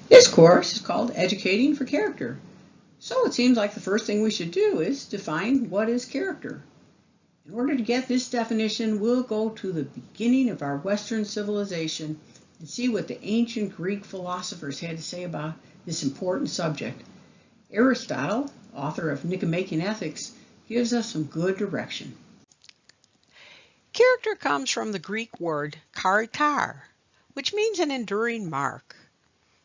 This course is called Educating for Character. So it seems like the first thing we should do is define what is character. In order to get this definition, we'll go to the beginning of our Western civilization and see what the ancient Greek philosophers had to say about this important subject. Aristotle, author of Nicomachean Ethics, gives us some good direction. Character comes from the Greek word character, which means an enduring mark.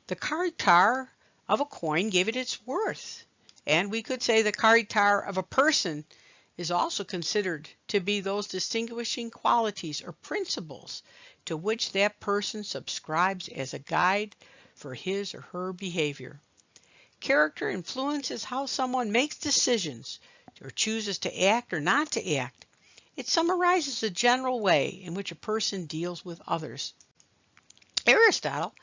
The character of a coin gave it its worth, and we could say the character of a person is also considered to be those distinguishing qualities or principles to which that person subscribes as a guide for his or her behavior. Character influences how someone makes decisions or chooses to act or not to act. It summarizes the general way in which a person deals with others. Aristotle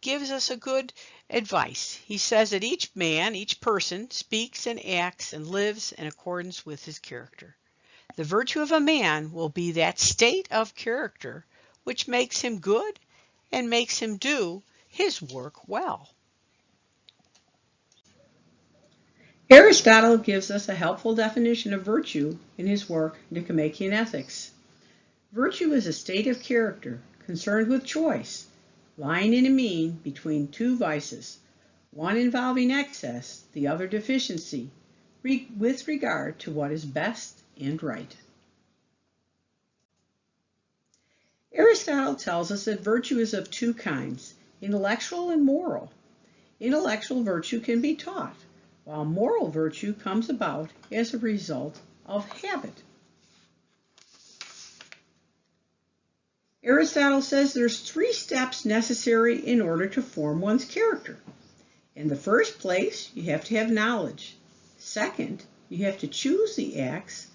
gives us a good advice. He says that each man, each person, speaks and acts and lives in accordance with his character. The virtue of a man will be that state of character which makes him good and makes him do his work well. Aristotle gives us a helpful definition of virtue in his work Nicomachean Ethics. Virtue is a state of character concerned with choice, lying in a mean between two vices, one involving excess, the other deficiency, with regard to what is best and right. Aristotle tells us that virtue is of two kinds, intellectual and moral. Intellectual virtue can be taught, while moral virtue comes about as a result of habit. Aristotle says there's 3 steps necessary in order to form one's character. In the first place, you have to have knowledge. Second, you have to choose the acts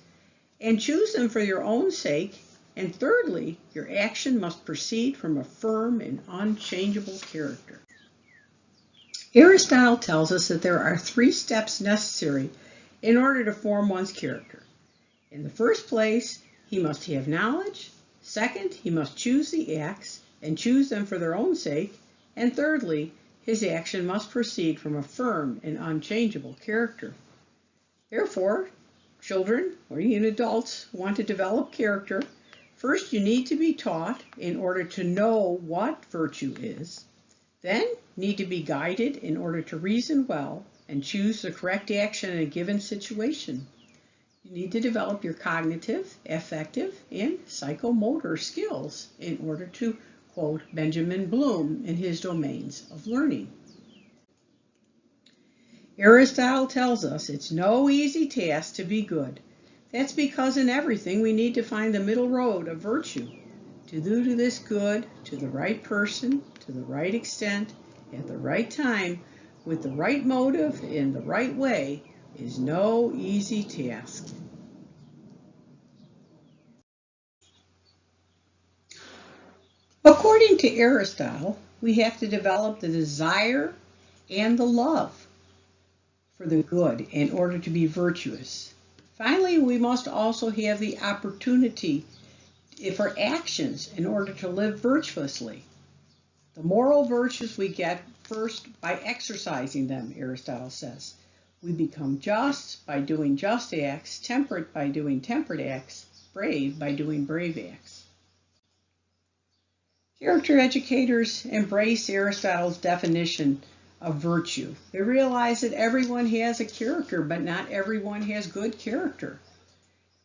and choose them for your own sake. And thirdly, your action must proceed from a firm and unchangeable character. Aristotle tells us that there are 3 steps necessary in order to form one's character. In the first place, he must have knowledge. Second, he must choose the acts and choose them for their own sake. And thirdly, his action must proceed from a firm and unchangeable character. Therefore, children or even adults who want to develop character, first you need to be taught in order to know what virtue is. Then need to be guided in order to reason well and choose the correct action in a given situation. You need to develop your cognitive, affective, and psychomotor skills in order to quote Benjamin Bloom in his domains of learning. Aristotle tells us it's no easy task to be good. That's because in everything we need to find the middle road of virtue. To do this good to the right person, to the right extent, at the right time, with the right motive, in the right way, is no easy task. According to Aristotle, we have to develop the desire and the love for the good in order to be virtuous. Finally, we must also have the opportunity for actions in order to live virtuously. The moral virtues we get first by exercising them, Aristotle says. We become just by doing just acts, temperate by doing temperate acts, brave by doing brave acts. Character educators embrace Aristotle's definition of virtue. They realize that everyone has a character, but not everyone has good character.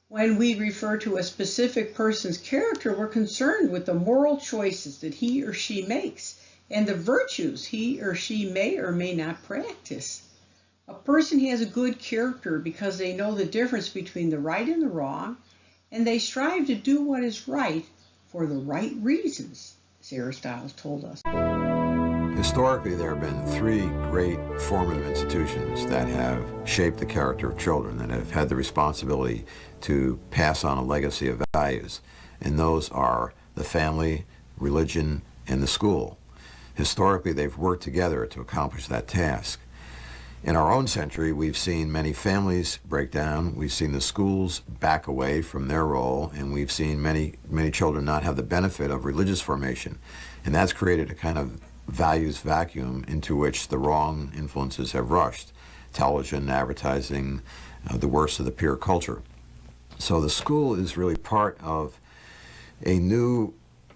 When we refer to a specific person's character, we're concerned with the moral choices that he or she makes and the virtues he or she may or may not practice. A person has a good character because they know the difference between the right and the wrong, and they strive to do what is right for the right reasons, as Aristotle told us. Historically, there have been 3 great formative institutions that have shaped the character of children and have had the responsibility to pass on a legacy of values. And those are the family, religion, and the school. Historically, they've worked together to accomplish that task. In our own century, we've seen many families break down, we've seen the schools back away from their role, and we've seen many children not have the benefit of religious formation. And that's created a kind of values vacuum into which the wrong influences have rushed. Television, advertising, the worst of the peer culture. So the school is really part of a new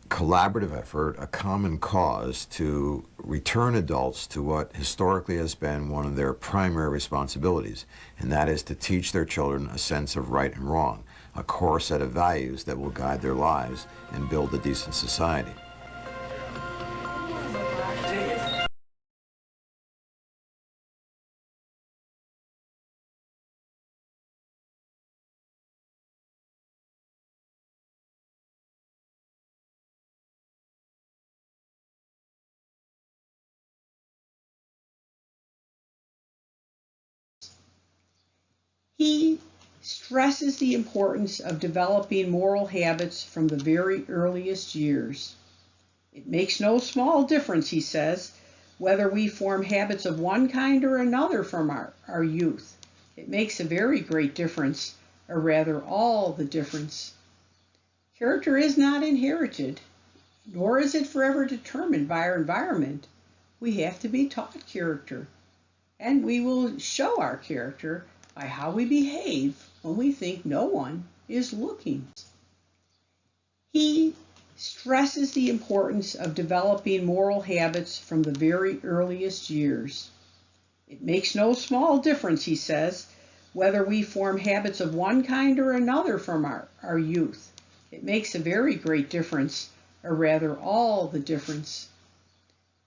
collaborative effort, a common cause to return adults to what historically has been one of their primary responsibilities, and that is to teach their children a sense of right and wrong, a core set of values that will guide their lives and build a decent society. He stresses the importance of developing moral habits from the very earliest years. It makes no small difference, he says, whether we form habits of one kind or another from our youth. It makes a very great difference, or rather all the difference. Character is not inherited, nor is it forever determined by our environment. We have to be taught character, and we will show our character by how we behave when we think no one is looking. He stresses the importance of developing moral habits from the very earliest years. It makes no small difference, he says, whether we form habits of one kind or another from our youth. It makes a very great difference, or rather all the difference.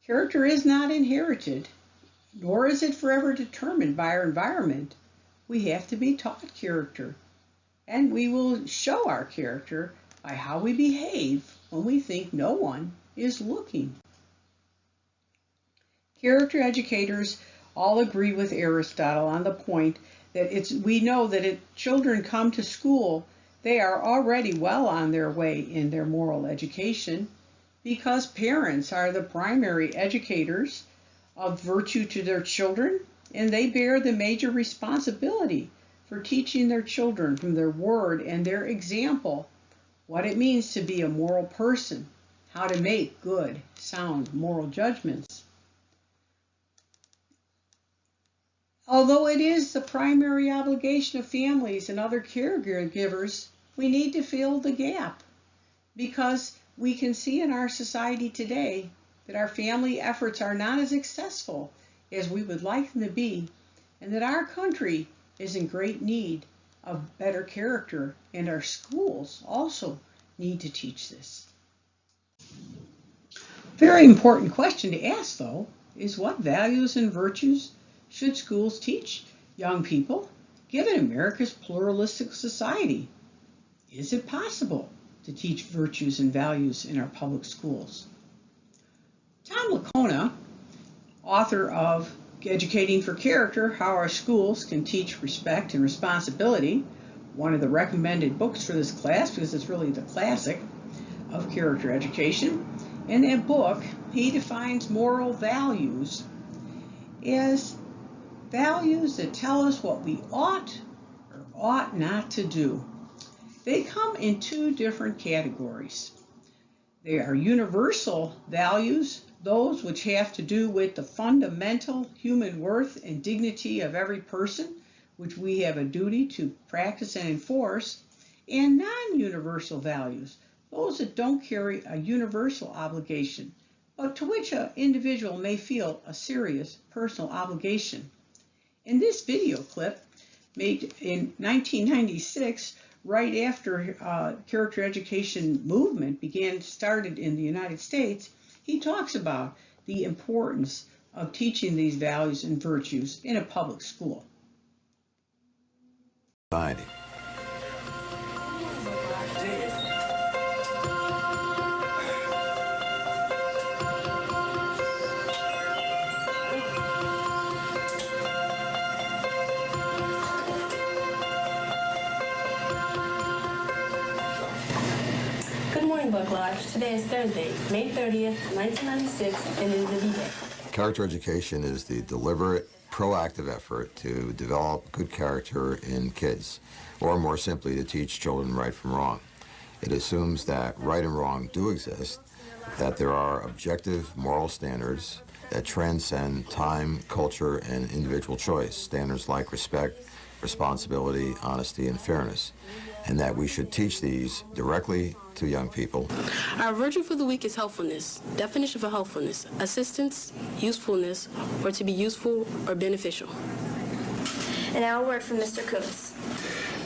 Character is not inherited, nor is it forever determined by our environment. We have to be taught character, and we will show our character by how we behave when we think no one is looking. Character educators all agree with Aristotle on the point that we know that if children come to school, they are already well on their way in their moral education, because parents are the primary educators of virtue to their children, and they bear the major responsibility for teaching their children from their word and their example what it means to be a moral person, how to make good, sound moral judgments. Although it is the primary obligation of families and other caregivers, we need to fill the gap, because we can see in our society today that our family efforts are not as successful as we would like them to be, and that our country is in great need of better character, and our schools also need to teach this. Very important question to ask, though, is what values and virtues should schools teach young people, given America's pluralistic society? Is it possible to teach virtues and values in our public schools? Tom Licona, author of Educating for Character, How Our Schools Can Teach Respect and Responsibility, one of the recommended books for this class because it's really the classic of character education. In that book, he defines moral values as values that tell us what we ought or ought not to do. They come in two different categories. They are universal values, those which have to do with the fundamental human worth and dignity of every person, which we have a duty to practice and enforce, and non-universal values, those that don't carry a universal obligation, but to which an individual may feel a serious personal obligation. In this video clip, made in 1996, right after character education movement started in the United States, he talks about the importance of teaching these values and virtues in a public school. Society. Good morning, Book Lodge. Today is Thursday, May 30th, 1996, and it is a D-Day. Character education is the deliberate, proactive effort to develop good character in kids, or more simply, to teach children right from wrong. It assumes that right and wrong do exist, that there are objective moral standards that transcend time, culture, and individual choice, standards like respect, responsibility, honesty, and fairness, and that we should teach these directly to young people. Our virtue for the week is helpfulness. Definition for helpfulness: assistance, usefulness, or to be useful or beneficial. And now a word from Mr. Coates.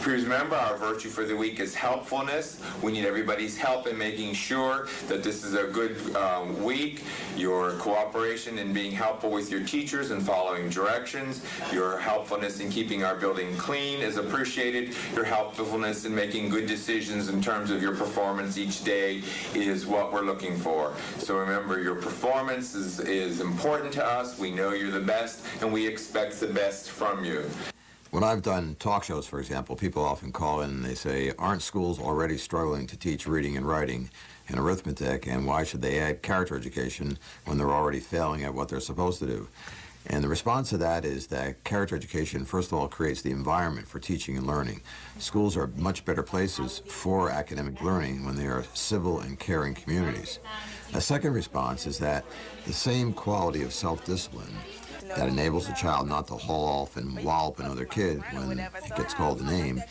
Please remember, our virtue for the week is helpfulness. We need everybody's help in making sure that this is a good week. Your cooperation in being helpful with your teachers and following directions. Your helpfulness in keeping our building clean is appreciated. Your helpfulness in making good decisions in terms of your performance each day is what we're looking for. So remember, your performance is important to us. We know you're the best, and we expect the best from you. When I've done talk shows, for example, people often call in and they say, aren't schools already struggling to teach reading and writing and arithmetic, and why should they add character education when they're already failing at what they're supposed to do? And the response to that is that character education, first of all, creates the environment for teaching and learning. Schools are much better places for academic learning when they are civil and caring communities. A second response is that the same quality of self-discipline that enables a child not to haul off and wallop another kid when it gets called a name,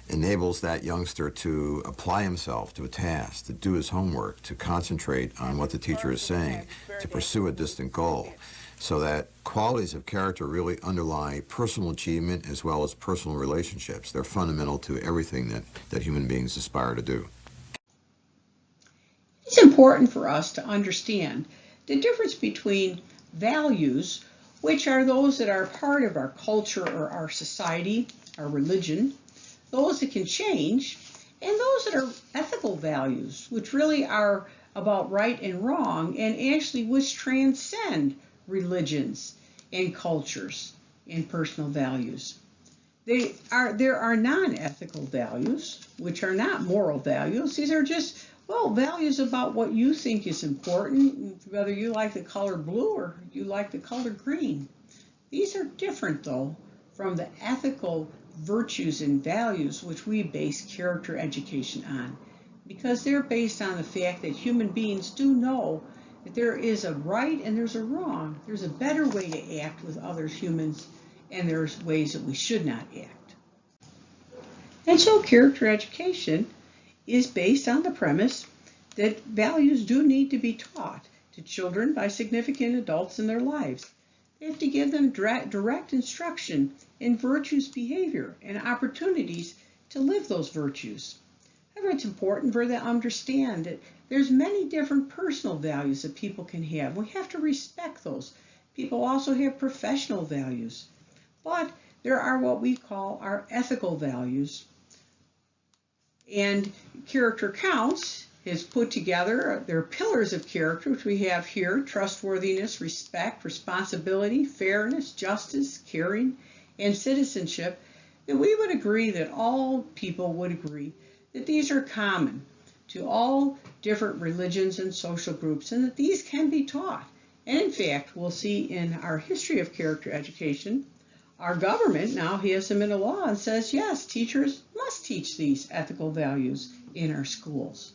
enables that youngster to apply himself to a task, to do his homework, to concentrate on what the teacher is saying, to pursue a distant goal. So that qualities of character really underlie personal achievement as well as personal relationships. They're fundamental to everything that human beings aspire to do. It's important for us to understand the difference between values, which are those that are part of our culture or our society, our religion, those that can change, and those that are ethical values, which really are about right and wrong, and actually which transcend religions and cultures and personal values. There are non-ethical values, which are not moral values. These are just, values about what you think is important, whether you like the color blue or you like the color green. These are different, though, from the ethical virtues and values which we base character education on, because they're based on the fact that human beings do know that there is a right and there's a wrong. There's a better way to act with other humans, and there's ways that we should not act. And so character education is based on the premise that values do need to be taught to children by significant adults in their lives. They have to give them direct instruction in virtues behavior and opportunities to live those virtues. However, it's important for them to understand that there's many different personal values that people can have. We have to respect those. People also have professional values. But there are what we call our ethical values. And Character Counts is put together. There are pillars of character, which we have here: trustworthiness, respect, responsibility, fairness, justice, caring, and citizenship. And we would agree that all people would agree that these are common to all different religions and social groups, and that these can be taught. And in fact, we'll see in our history of character education, our government now has them in a law and says, yes, teachers must teach these ethical values in our schools.